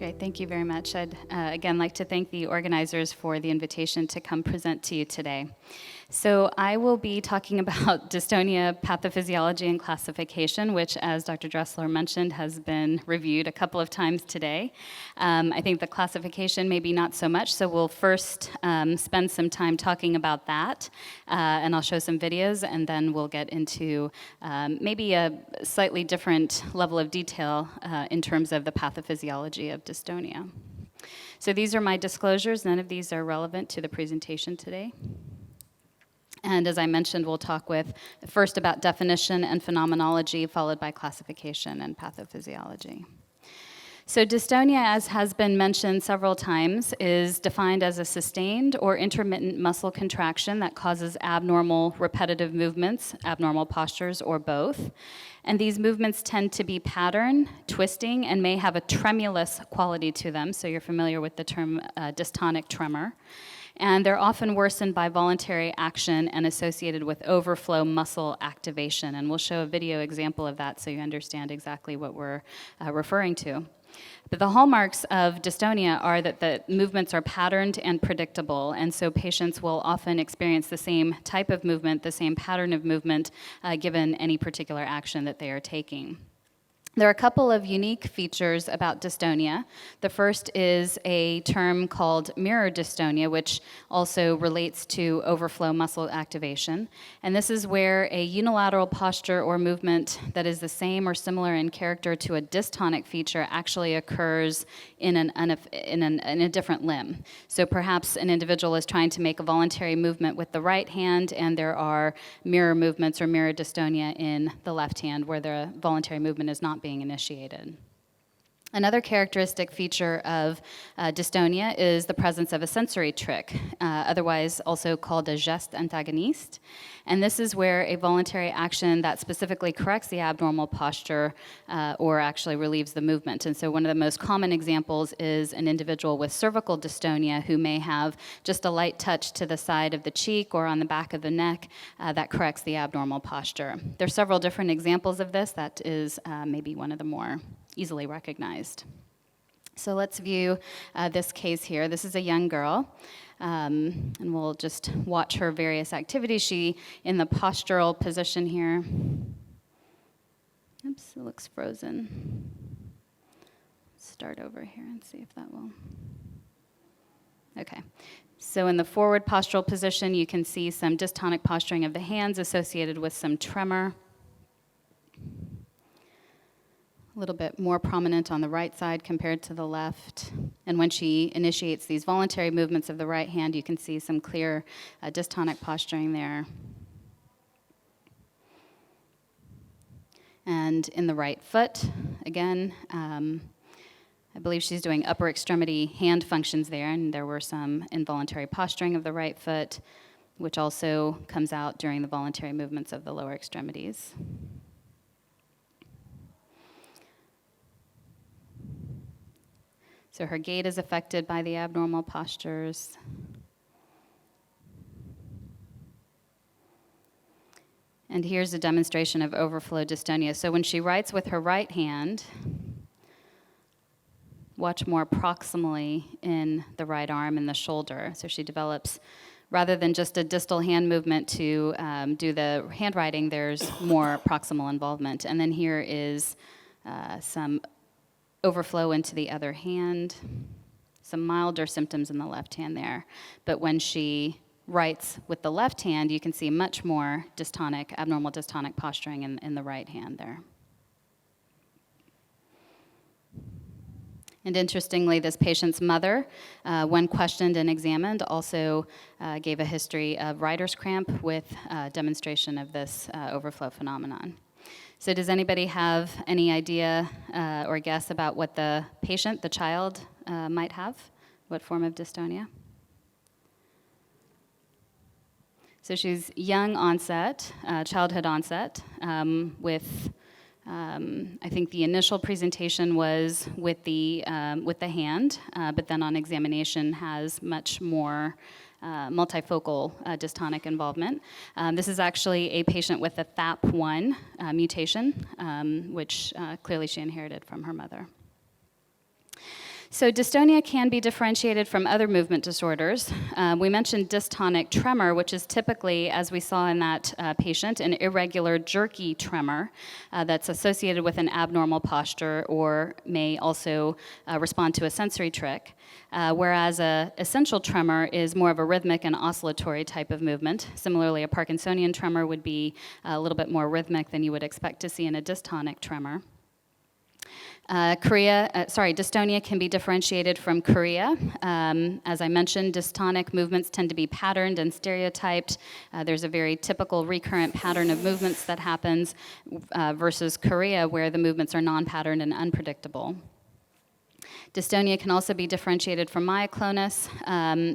Great, thank you very much. I'd again like to thank the organizers for the invitation to come present to you today. So I will be talking about dystonia pathophysiology and classification, which, as Dr. Dressler mentioned, has been reviewed a couple of times today. I think the classification maybe not so much, so we'll first spend some time talking about that, and I'll show some videos, and then we'll get into maybe a slightly different level of detail in terms of the pathophysiology of dystonia. So these are my disclosures. None of these are relevant to the presentation today. And as I mentioned, we'll talk first about definition and phenomenology, followed by classification and pathophysiology. So dystonia, as has been mentioned several times, is defined as a sustained or intermittent muscle contraction that causes abnormal repetitive movements, abnormal postures, or both. And these movements tend to be pattern, twisting, and may have a tremulous quality to them. So you're familiar with the term dystonic tremor. And they're often worsened by voluntary action and associated with overflow muscle activation. And we'll show a video example of that so you understand exactly what we're referring to. But the hallmarks of dystonia are that the movements are patterned and predictable, and so patients will often experience the same type of movement, the same pattern of movement, given any particular action that they are taking. There are a couple of unique features about dystonia. The first is a term called mirror dystonia, which also relates to overflow muscle activation. And this is where a unilateral posture or movement that is the same or similar in character to a dystonic feature actually occurs in a different limb. So perhaps an individual is trying to make a voluntary movement with the right hand, and there are mirror movements or mirror dystonia in the left hand where the voluntary movement is not being initiated. Another characteristic feature of dystonia is the presence of a sensory trick, otherwise also called a geste antagoniste. And this is where a voluntary action that specifically corrects the abnormal posture or actually relieves the movement. And so one of the most common examples is an individual with cervical dystonia who may have just a light touch to the side of the cheek or on the back of the neck that corrects the abnormal posture. There are several different examples of this. That is maybe one of the more easily recognized. So let's view this case here. This is a young girl, and we'll just watch her various activities. She, in the postural position here, oops, it looks frozen. Start over here and see if that will, okay. So in the forward postural position, you can see some dystonic posturing of the hands associated with some tremor. A little bit more prominent on the right side compared to the left. And when she initiates these voluntary movements of the right hand, you can see some clear dystonic posturing there. And in the right foot, again, I believe she's doing upper extremity hand functions there, and there were some involuntary posturing of the right foot, which also comes out during the voluntary movements of the lower extremities. So her gait is affected by the abnormal postures. And here's a demonstration of overflow dystonia. So when she writes with her right hand, watch more proximally in the right arm and the shoulder. So she develops, rather than just a distal hand movement to do the handwriting, there's more proximal involvement. And then here is some overflow into the other hand, some milder symptoms in the left hand there. But when she writes with the left hand, you can see much more dystonic, abnormal dystonic posturing in the right hand there. And interestingly, this patient's mother, when questioned and examined, also gave a history of writer's cramp with demonstration of this overflow phenomenon. So does anybody have any idea or guess about what the patient, the child, might have? What form of dystonia? So she's young onset, childhood onset, with, I think the initial presentation was with the hand, but then on examination has much more multifocal dystonic involvement. This is actually a patient with a THAP1 mutation, which clearly she inherited from her mother. So dystonia can be differentiated from other movement disorders. We mentioned dystonic tremor, which is typically, as we saw in that patient, an irregular, jerky tremor that's associated with an abnormal posture or may also respond to a sensory trick. Whereas a essential tremor is more of a rhythmic and oscillatory type of movement. Similarly, a Parkinsonian tremor would be a little bit more rhythmic than you would expect to see in a dystonic tremor. Dystonia can be differentiated from chorea. As I mentioned, dystonic movements tend to be patterned and stereotyped. There's a very typical recurrent pattern of movements that happens versus chorea, where the movements are non-patterned and unpredictable. Dystonia can also be differentiated from myoclonus.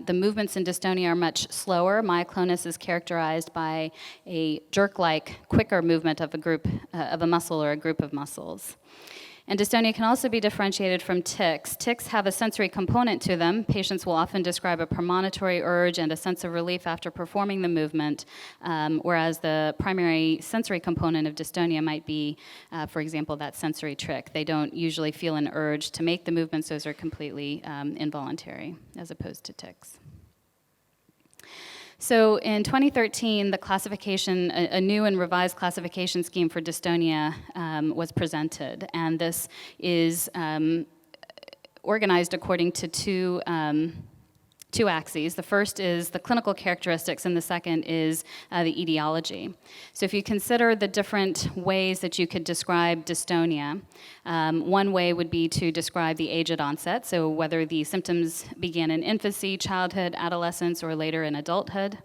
The movements in dystonia are much slower. Myoclonus is characterized by a jerk-like, quicker movement of a muscle or a group of muscles. And dystonia can also be differentiated from tics. Tics have a sensory component to them. Patients will often describe a premonitory urge and a sense of relief after performing the movement, whereas the primary sensory component of dystonia might be, for example, that sensory trick. They don't usually feel an urge to make the movements. Those are completely involuntary, as opposed to tics. So in 2013, the classification, a new and revised classification scheme for dystonia was presented, and this is organized according to two axes. The first is the clinical characteristics, and the second is the etiology. So if you consider the different ways that you could describe dystonia, one way would be to describe the age at onset, so whether the symptoms began in infancy, childhood, adolescence, or later in adulthood.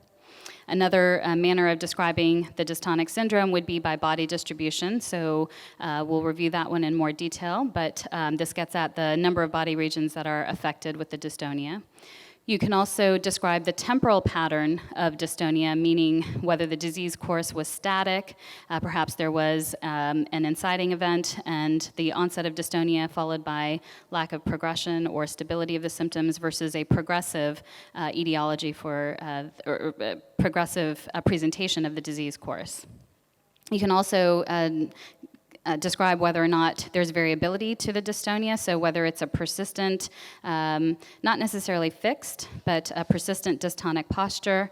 Another manner of describing the dystonic syndrome would be by body distribution, so we'll review that one in more detail, but this gets at the number of body regions that are affected with the dystonia. You can also describe the temporal pattern of dystonia, meaning whether the disease course was static, perhaps there was an inciting event and the onset of dystonia followed by lack of progression or stability of the symptoms versus a progressive etiology for progressive presentation of the disease course. You can also describe whether or not there's variability to the dystonia, so whether it's a persistent, not necessarily fixed, but a persistent dystonic posture,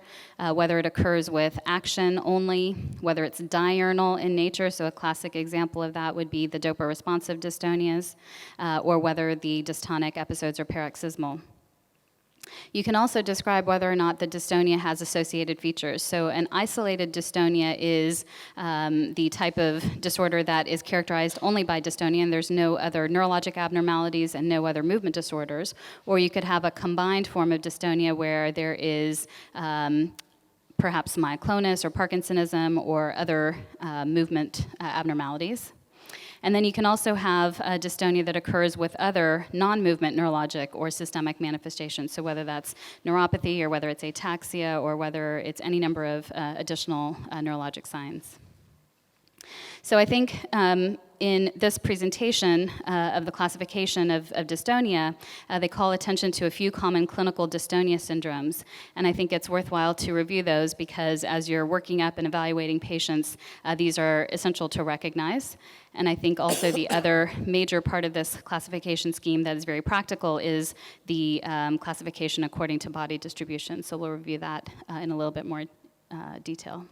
whether it occurs with action only, whether it's diurnal in nature, so a classic example of that would be the dopa-responsive dystonias, or whether the dystonic episodes are paroxysmal. You can also describe whether or not the dystonia has associated features. So an isolated dystonia is the type of disorder that is characterized only by dystonia, and there's no other neurologic abnormalities and no other movement disorders. Or you could have a combined form of dystonia where there is perhaps myoclonus or Parkinsonism or other movement abnormalities. And then you can also have a dystonia that occurs with other non-movement neurologic or systemic manifestations, so whether that's neuropathy or whether it's ataxia or whether it's any number of additional neurologic signs. So I think in this presentation of the classification of dystonia, they call attention to a few common clinical dystonia syndromes. And I think it's worthwhile to review those because as you're working up and evaluating patients, these are essential to recognize. And I think also the other major part of this classification scheme that is very practical is the classification according to body distribution. So we'll review that in a little bit more detail.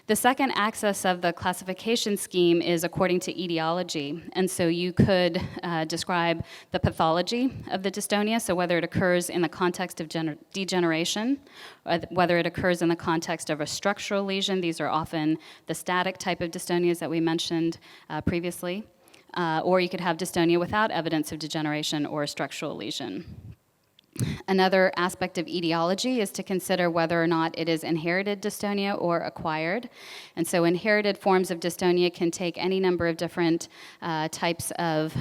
The second axis of the classification scheme is according to etiology. And so you could describe the pathology of the dystonia, so whether it occurs in the context of degeneration, or whether it occurs in the context of a structural lesion. These are often the static type of dystonias that we mentioned previously. Or you could have dystonia without evidence of degeneration or a structural lesion. Another aspect of etiology is to consider whether or not it is inherited dystonia or acquired. And so inherited forms of dystonia can take any number of different types of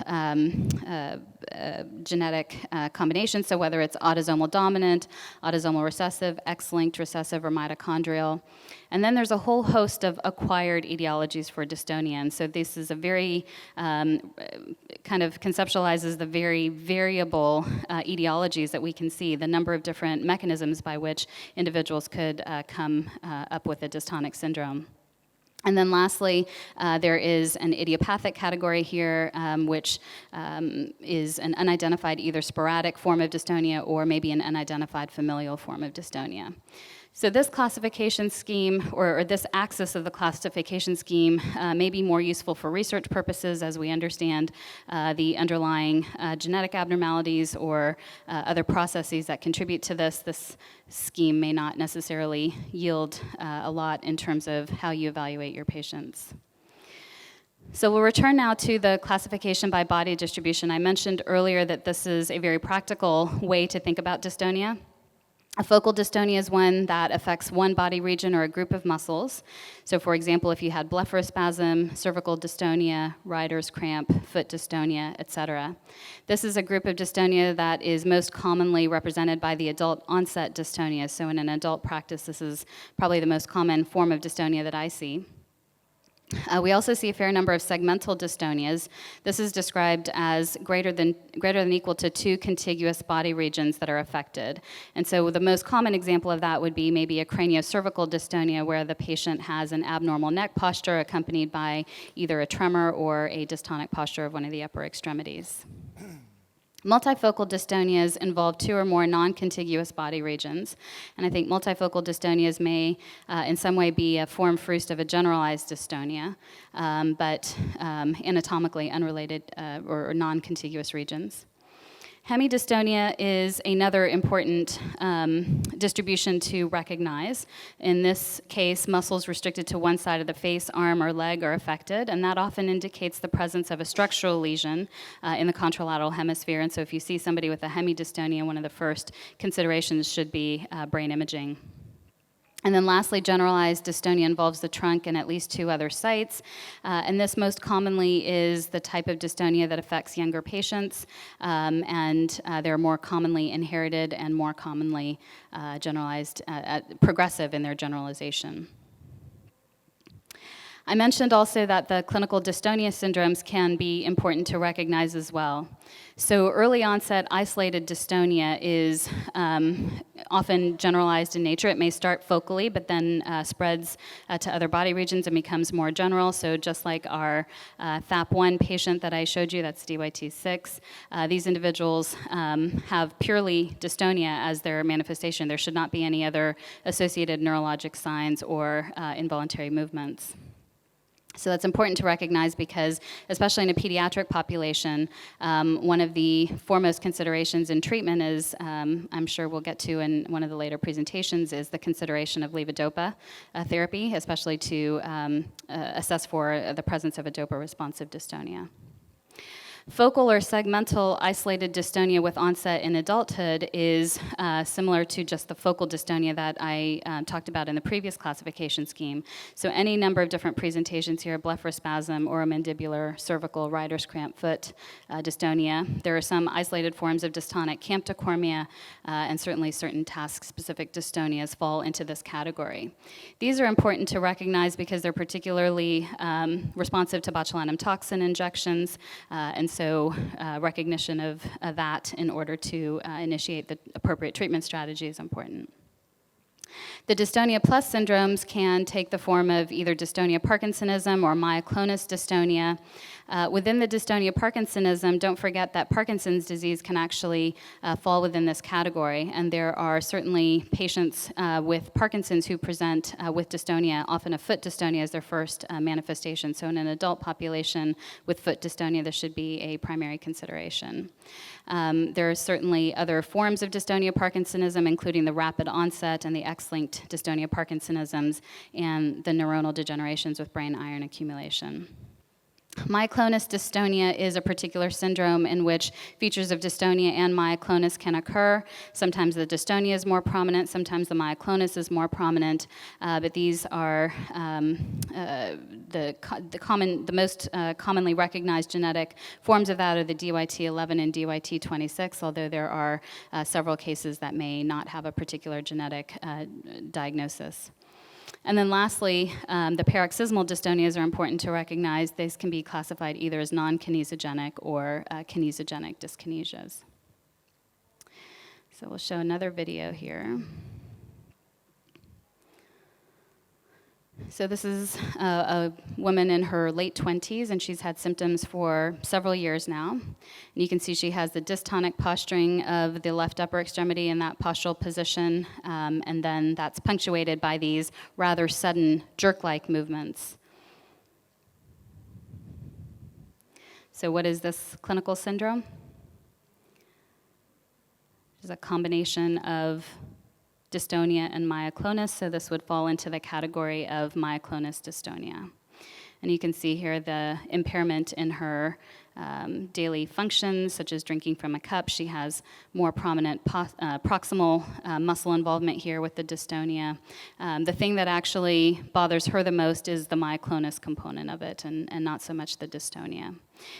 genetic combinations, so whether it's autosomal dominant, autosomal recessive, X-linked recessive, or mitochondrial. And then there's a whole host of acquired etiologies for dystonia. And so this is a very, kind of conceptualizes the very variable etiologies that we can see, the number of different mechanisms by which individuals could come up with a dystonic syndrome. And then lastly, there is an idiopathic category here, which is an unidentified either sporadic form of dystonia or maybe an unidentified familial form of dystonia. So this classification scheme, or this axis of the classification scheme, may be more useful for research purposes as we understand the underlying genetic abnormalities or other processes that contribute to this. This scheme may not necessarily yield a lot in terms of how you evaluate your patients. So we'll return now to the classification by body distribution. I mentioned earlier that this is a very practical way to think about dystonia. A focal dystonia is one that affects one body region or a group of muscles. So for example, if you had blepharospasm, cervical dystonia, rider's cramp, foot dystonia, etc. This is a group of dystonia that is most commonly represented by the adult onset dystonia. So in an adult practice, this is probably the most common form of dystonia that I see. We also see a fair number of segmental dystonias. This is described as greater than equal to 2 contiguous body regions that are affected. And so the most common example of that would be maybe a craniocervical dystonia where the patient has an abnormal neck posture accompanied by either a tremor or a dystonic posture of one of the upper extremities. Multifocal dystonias involve 2 or more non-contiguous body regions, and I think multifocal dystonias may in some way be a form fruste of a generalized dystonia, but anatomically unrelated or non-contiguous regions. Hemidystonia is another important distribution to recognize. In this case, muscles restricted to one side of the face, arm, or leg are affected, and that often indicates the presence of a structural lesion in the contralateral hemisphere. And so if you see somebody with a hemidystonia, one of the first considerations should be brain imaging. And then lastly, generalized dystonia involves the trunk and at least 2 other sites. And this most commonly is the type of dystonia that affects younger patients, and they're more commonly inherited and more commonly generalized, progressive in their generalization. I mentioned also that the clinical dystonia syndromes can be important to recognize as well. So early onset isolated dystonia is often generalized in nature. It may start focally, but then spreads to other body regions and becomes more general. So just like our FAP1 patient that I showed you, that's DYT6, these individuals have purely dystonia as their manifestation. There should not be any other associated neurologic signs or involuntary movements. So that's important to recognize because, especially in a pediatric population, one of the foremost considerations in treatment is, I'm sure we'll get to in one of the later presentations, is the consideration of levodopa therapy, especially to assess for the presence of a dopa-responsive dystonia. Focal or segmental isolated dystonia with onset in adulthood is similar to just the focal dystonia that I talked about in the previous classification scheme. So any number of different presentations here, blepharospasm, oromandibular, cervical, rider's cramp, foot dystonia. There are some isolated forms of dystonic camptocormia, and certainly certain task-specific dystonias fall into this category. These are important to recognize because they're particularly responsive to botulinum toxin injections, and so recognition of that in order to initiate the appropriate treatment strategy is important. The dystonia plus syndromes can take the form of either dystonia Parkinsonism or myoclonus dystonia. Within the dystonia Parkinsonism, don't forget that Parkinson's disease can actually fall within this category, and there are certainly patients with Parkinson's who present with dystonia, often a foot dystonia as their first manifestation. So in an adult population with foot dystonia, this should be a primary consideration. There are certainly other forms of dystonia Parkinsonism, including the rapid onset and the X-linked dystonia Parkinsonisms, and the neuronal degenerations with brain iron accumulation. Myoclonus dystonia is a particular syndrome in which features of dystonia and myoclonus can occur. Sometimes the dystonia is more prominent, sometimes the myoclonus is more prominent, but these are the most commonly recognized genetic forms of that are the DYT11 and DYT26, although there are several cases that may not have a particular genetic diagnosis. And then lastly, the paroxysmal dystonias are important to recognize. These can be classified either as non-kinesogenic or kinesogenic dyskinesias. So we'll show another video here. So this is a woman in her late 20s, and she's had symptoms for several years now. And you can see she has the dystonic posturing of the left upper extremity in that postural position, and then that's punctuated by these rather sudden jerk-like movements. So what is this clinical syndrome? It's a combination of dystonia and myoclonus, so this would fall into the category of myoclonus dystonia. And you can see here the impairment in her daily functions, such as drinking from a cup. She has more prominent proximal muscle involvement here with the dystonia. The thing that actually bothers her the most is the myoclonus component of it, and not so much the dystonia.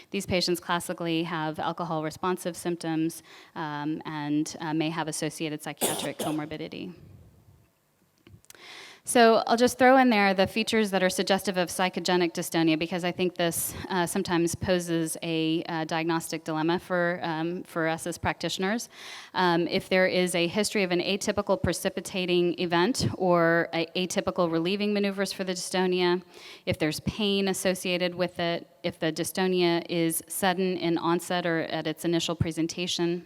These patients classically have alcohol responsive symptoms and may have associated psychiatric comorbidity. So I'll just throw in there the features that are suggestive of psychogenic dystonia, because I think this sometimes poses a diagnostic dilemma for us as practitioners. If there is a history of an atypical precipitating event or atypical relieving maneuvers for the dystonia, if there's pain associated with it, if the dystonia is sudden in onset or at its initial presentation.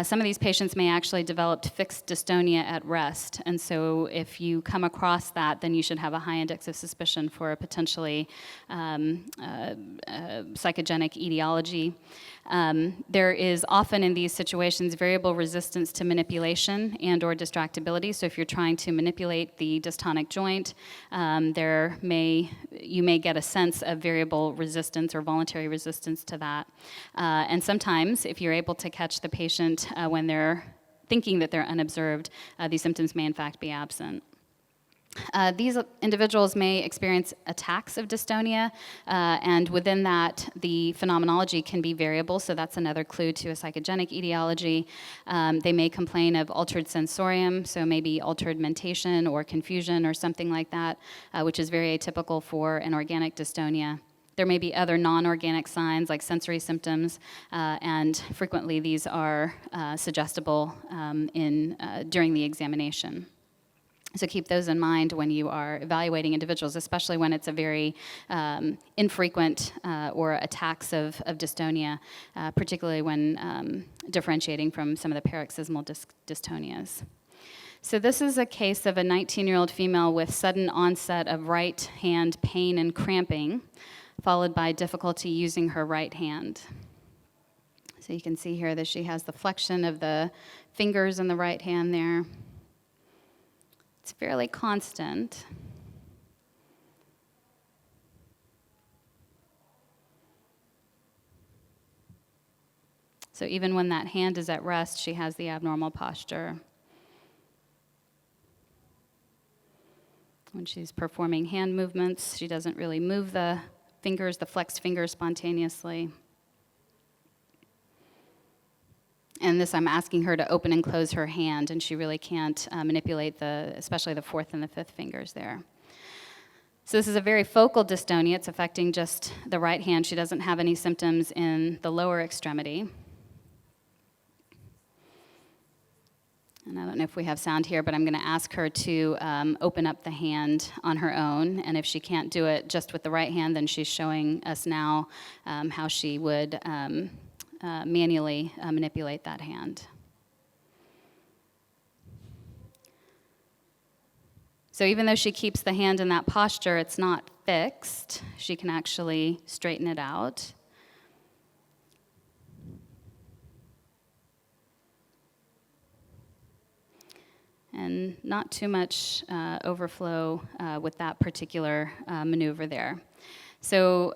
Some of these patients may actually develop fixed dystonia at rest, and so if you come across that, then you should have a high index of suspicion for a potentially psychogenic etiology. There is often in these situations variable resistance to manipulation and or distractibility, so if you're trying to manipulate the dystonic joint, you may get a sense of variable resistance or voluntary resistance to that. And sometimes, if you're able to catch the patient when they're thinking that they're unobserved, these symptoms may in fact be absent. These individuals may experience attacks of dystonia, and within that, the phenomenology can be variable, so that's another clue to a psychogenic etiology. They may complain of altered sensorium, so maybe altered mentation or confusion or something like that, which is very atypical for an organic dystonia. There may be other non-organic signs like sensory symptoms, and frequently these are suggestible during the examination. So keep those in mind when you are evaluating individuals, especially when it's a very infrequent or attacks of dystonia, particularly when differentiating from some of the paroxysmal dystonias. So this is a case of a 19-year-old female with sudden onset of right hand pain and cramping, followed by difficulty using her right hand. So you can see here that she has the flexion of the fingers in the right hand there. It's fairly constant. So even when that hand is at rest, she has the abnormal posture. When she's performing hand movements, she doesn't really move the fingers, the flexed fingers spontaneously. And this, I'm asking her to open and close her hand, and she really can't manipulate especially the fourth and the fifth fingers there. So this is a very focal dystonia. It's affecting just the right hand. She doesn't have any symptoms in the lower extremity. And I don't know if we have sound here, but I'm going to ask her to open up the hand on her own. And if she can't do it just with the right hand, then she's showing us now how she would manually manipulate that hand. So even though she keeps the hand in that posture, it's not fixed. She can actually straighten it out. And not too much overflow with that particular maneuver there. So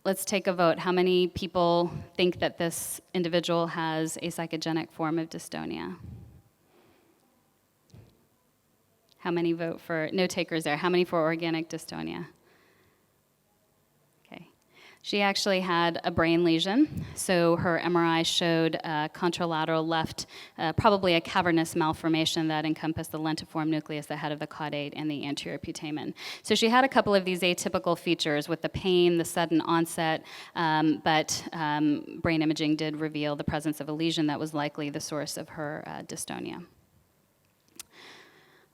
let's take a vote. How many people think that this individual has a psychogenic form of dystonia? How many vote for, no takers there, how many for organic dystonia? Okay. She actually had a brain lesion, so her MRI showed contralateral left, probably a cavernous malformation that encompassed the lentiform nucleus, the head of the caudate, and the anterior putamen. So she had a couple of these atypical features with the pain, the sudden onset, but brain imaging did reveal the presence of a lesion that was likely the source of her dystonia.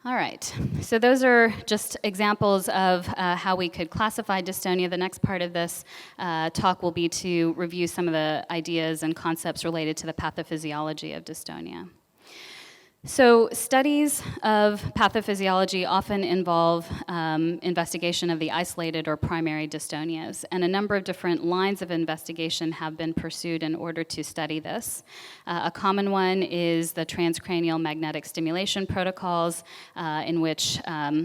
All right, so those are just examples of how we could classify dystonia. The next part of this talk will be to review some of the ideas and concepts related to the pathophysiology of dystonia. So studies of pathophysiology often involve investigation of the isolated or primary dystonias, and a number of different lines of investigation have been pursued in order to study this. A common one is the transcranial magnetic stimulation protocols, in which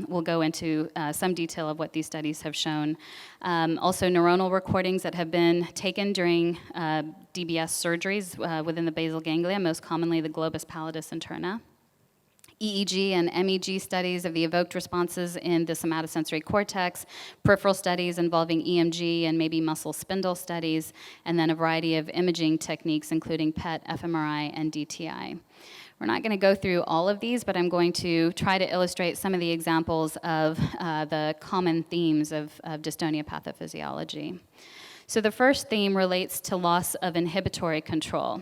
we'll go into some detail of what these studies have shown. Also neuronal recordings that have been taken during DBS surgeries within the basal ganglia, most commonly the globus pallidus interna. EEG and MEG studies of the evoked responses in the somatosensory cortex, peripheral studies involving EMG and maybe muscle spindle studies, and then a variety of imaging techniques including PET, fMRI, and DTI. We're not going to go through all of these, but I'm going to try to illustrate some of the examples of the common themes of dystonia pathophysiology. So the first theme relates to loss of inhibitory control.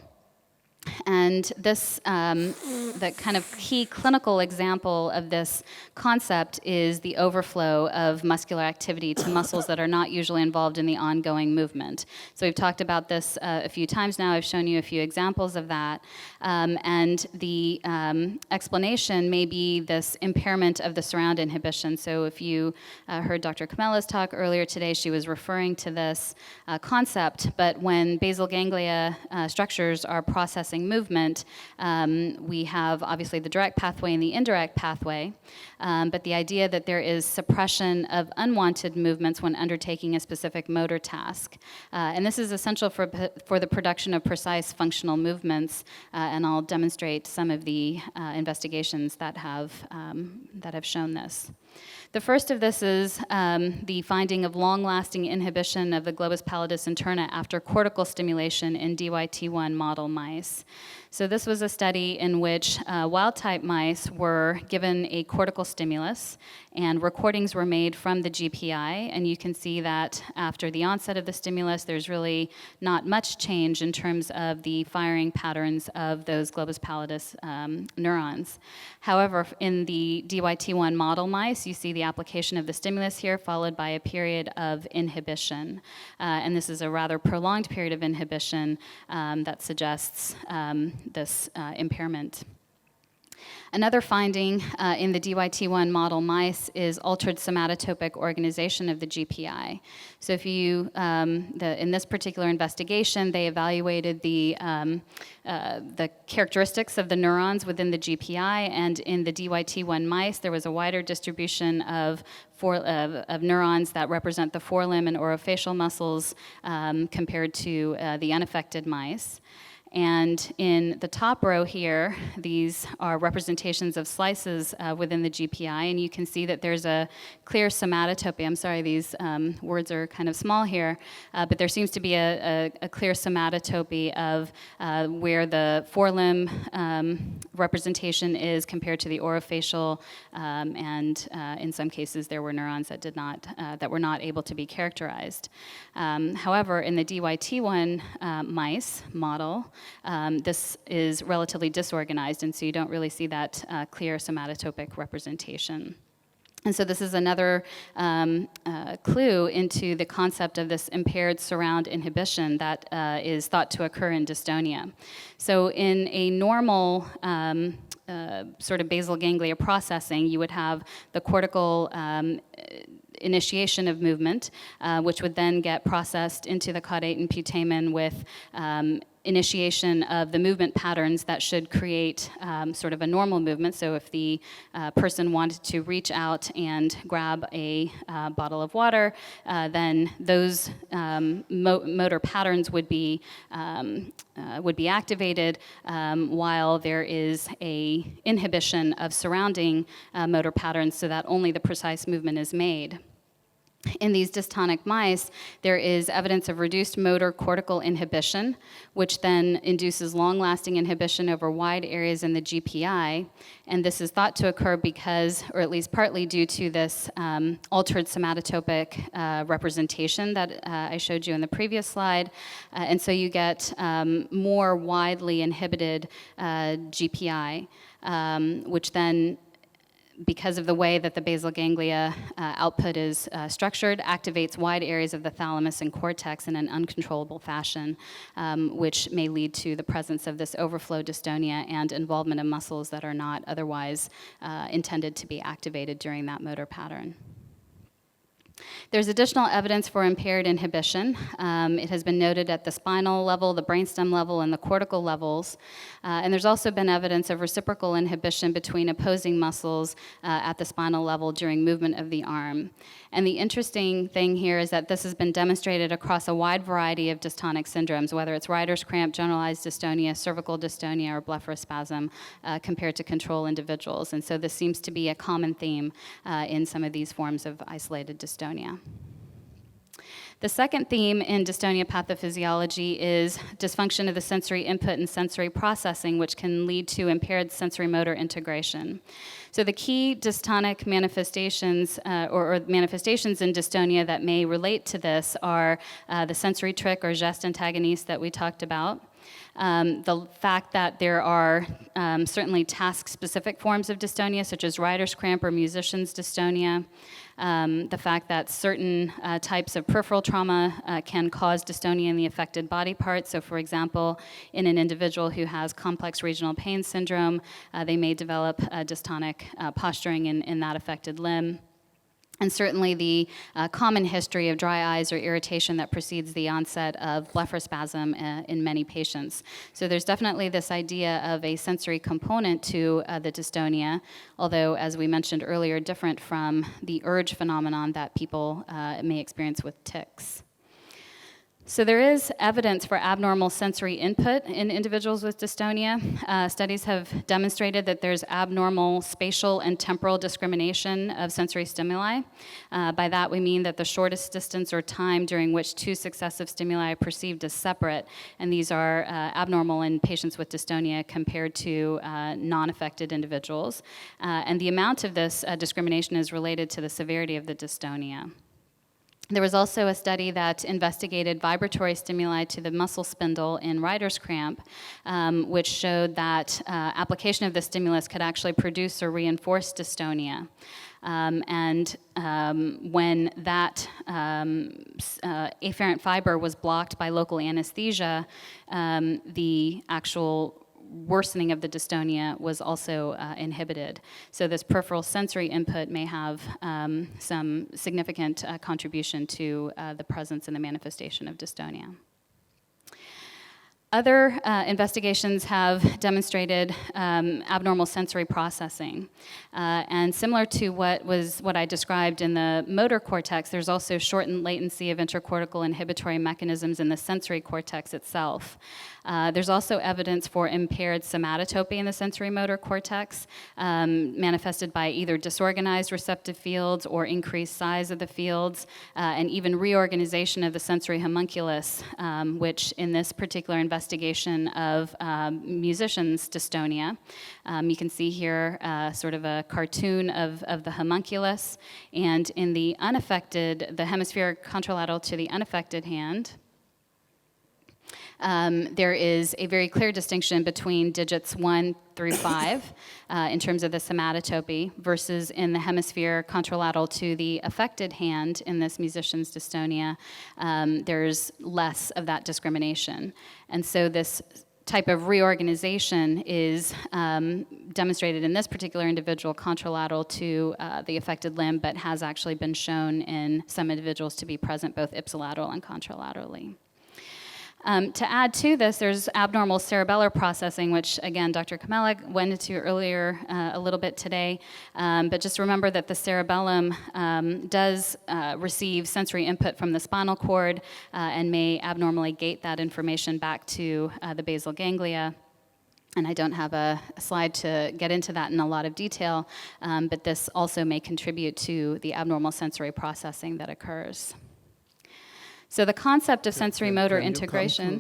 And this, the kind of key clinical example of this concept is the overflow of muscular activity to muscles that are not usually involved in the ongoing movement. So we've talked about this a few times now. I've shown you a few examples of that. And the explanation may be this impairment of the surround inhibition. So if you heard Dr. Camella's talk earlier today, she was referring to this concept, but when basal ganglia structures are processing movement, we have obviously the direct pathway and the indirect pathway, but the idea that there is suppression of unwanted movements when undertaking a specific motor task. And this is essential for the production of precise functional movements, and I'll demonstrate some of the investigations that have shown this. The first of this is the finding of long-lasting inhibition of the globus pallidus interna after cortical stimulation in DYT1 model mice. So this was a study in which wild-type mice were given a cortical stimulus, and recordings were made from the GPI, and you can see that after the onset of the stimulus, there's really not much change in terms of the firing patterns of those globus pallidus neurons. However, in the DYT1 model mice, you see the application of the stimulus here, followed by a period of inhibition. And this is a rather prolonged period of inhibition that suggests this impairment. Another finding in the DYT1 model mice is altered somatotopic organization of the GPI. So if you, in this particular investigation, they evaluated the characteristics of the neurons within the GPI, and in the DYT1 mice, there was a wider distribution of neurons that represent the forelimb and orofacial muscles compared to the unaffected mice. And in the top row here, these are representations of slices within the GPI, and you can see that there's a clear somatotopy. I'm sorry, these words are kind of small here, but there seems to be a clear somatotopy of where the forelimb representation is compared to the orofacial, and in some cases there were neurons that were not able to be characterized. However, in the DYT1 mice model, this is relatively disorganized, and so you don't really see that clear somatotopic representation. And so this is another clue into the concept of this impaired surround inhibition that is thought to occur in dystonia. So in a normal sort of basal ganglia processing, you would have the cortical initiation of movement, which would then get processed into the caudate and putamen with initiation of the movement patterns that should create sort of a normal movement. So if the person wanted to reach out and grab a bottle of water, then those motor patterns would be activated while there is a inhibition of surrounding motor patterns so that only the precise movement is made. In these dystonic mice, there is evidence of reduced motor cortical inhibition, which then induces long-lasting inhibition over wide areas in the GPI, and this is thought to occur because, or at least partly due to this altered somatotopic representation that I showed you in the previous slide, and so you get more widely inhibited GPI, which then because of the way that the basal ganglia output is structured, activates wide areas of the thalamus and cortex in an uncontrollable fashion, which may lead to the presence of this overflow dystonia and involvement of muscles that are not otherwise intended to be activated during that motor pattern. There's additional evidence for impaired inhibition. It has been noted at the spinal level, the brainstem level, and the cortical levels. And there's also been evidence of reciprocal inhibition between opposing muscles at the spinal level during movement of the arm. And the interesting thing here is that this has been demonstrated across a wide variety of dystonic syndromes, whether it's Reiter's cramp, generalized dystonia, cervical dystonia, or blepharospasm, compared to control individuals. And so this seems to be a common theme in some of these forms of isolated dystonia. The second theme in dystonia pathophysiology is dysfunction of the sensory input and sensory processing, which can lead to impaired sensory motor integration. So the key dystonic manifestations or manifestations in dystonia that may relate to this are the sensory trick or geste antagoniste that we talked about. The fact that there are certainly task-specific forms of dystonia, such as Reiter's cramp or musician's dystonia. The fact that certain types of peripheral trauma can cause dystonia in the affected body parts. So, for example, in an individual who has complex regional pain syndrome, they may develop dystonic posturing in that affected limb. And certainly the common history of dry eyes or irritation that precedes the onset of blepharospasm in many patients. So there's definitely this idea of a sensory component to the dystonia, although, as we mentioned earlier, different from the urge phenomenon that people may experience with tics. So there is evidence for abnormal sensory input in individuals with dystonia. Studies have demonstrated that there's abnormal spatial and temporal discrimination of sensory stimuli. By that we mean that the shortest distance or time during which two successive stimuli are perceived as separate, and these are abnormal in patients with dystonia compared to non-affected individuals. And the amount of this discrimination is related to the severity of the dystonia. There was also a study that investigated vibratory stimuli to the muscle spindle in Reiter's cramp, which showed that application of the stimulus could actually produce or reinforce dystonia. When that afferent fiber was blocked by local anesthesia, the actual worsening of the dystonia was also inhibited. So this peripheral sensory input may have some significant contribution to the presence and the manifestation of dystonia. Other investigations have demonstrated abnormal sensory processing. And similar to what I described in the motor cortex, there's also shortened latency of intercortical inhibitory mechanisms in the sensory cortex itself. There's also evidence for impaired somatotopy in the sensory motor cortex, manifested by either disorganized receptive fields or increased size of the fields, and even reorganization of the sensory homunculus, which in this particular investigation of musicians' dystonia, you can see here sort of a cartoon of the homunculus, and in the unaffected, the hemispheric contralateral to the unaffected hand, there is a very clear distinction between digits 1 through 5 in terms of the somatotopy versus in the hemisphere contralateral to the affected hand in this musician's dystonia, there's less of that discrimination. And so this type of reorganization is demonstrated in this particular individual contralateral to the affected limb, but has actually been shown in some individuals to be present both ipsilateral and contralaterally. To add to this, there's abnormal cerebellar processing, which, again, Dr. Kamelek went into earlier a little bit today. But just remember that the cerebellum does receive sensory input from the spinal cord and may abnormally gate that information back to the basal ganglia. And I don't have a slide to get into that in a lot of detail, but this also may contribute to the abnormal sensory processing that occurs. So the concept of sensory motor integration.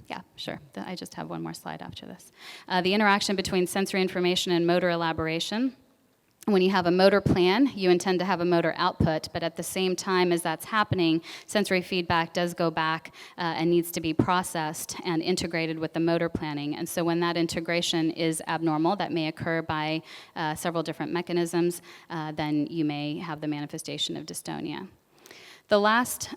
Yeah, sure. I just have one more slide after this. The interaction between sensory information and motor elaboration. When you have a motor plan, you intend to have a motor output, but at the same time as that's happening, sensory feedback does go back and needs to be processed and integrated with the motor planning. And so when that integration is abnormal, that may occur by several different mechanisms, then you may have the manifestation of dystonia. The last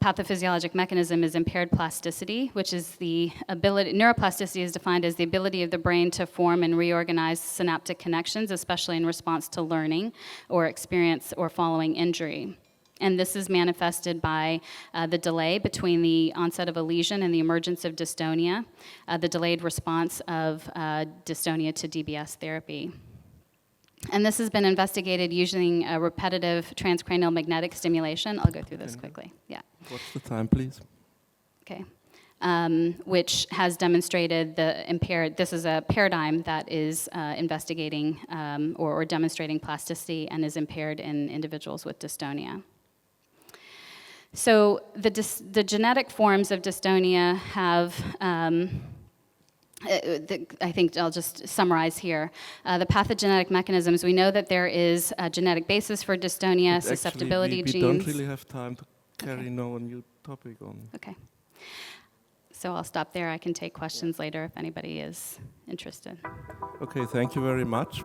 pathophysiologic mechanism is impaired plasticity, which is the ability, neuroplasticity is defined as the ability of the brain to form and reorganize synaptic connections, especially in response to learning or experience or following injury. And this is manifested by the delay between the onset of a lesion and the emergence of dystonia, the delayed response of dystonia to DBS therapy. And this has been investigated using a repetitive transcranial magnetic stimulation. I'll go through this quickly. Yeah. What's the time, please? Okay. Which has demonstrated the impaired, this is a paradigm that is investigating or demonstrating plasticity and is impaired in individuals with dystonia. So the genetic forms of dystonia have I think I'll just summarize here. The pathogenetic mechanisms, we know that there is a genetic basis for dystonia, but susceptibility we genes. We don't really have time to carry now a new topic on. Okay. So I'll stop there. I can take questions later if anybody is interested. Okay, thank you very much.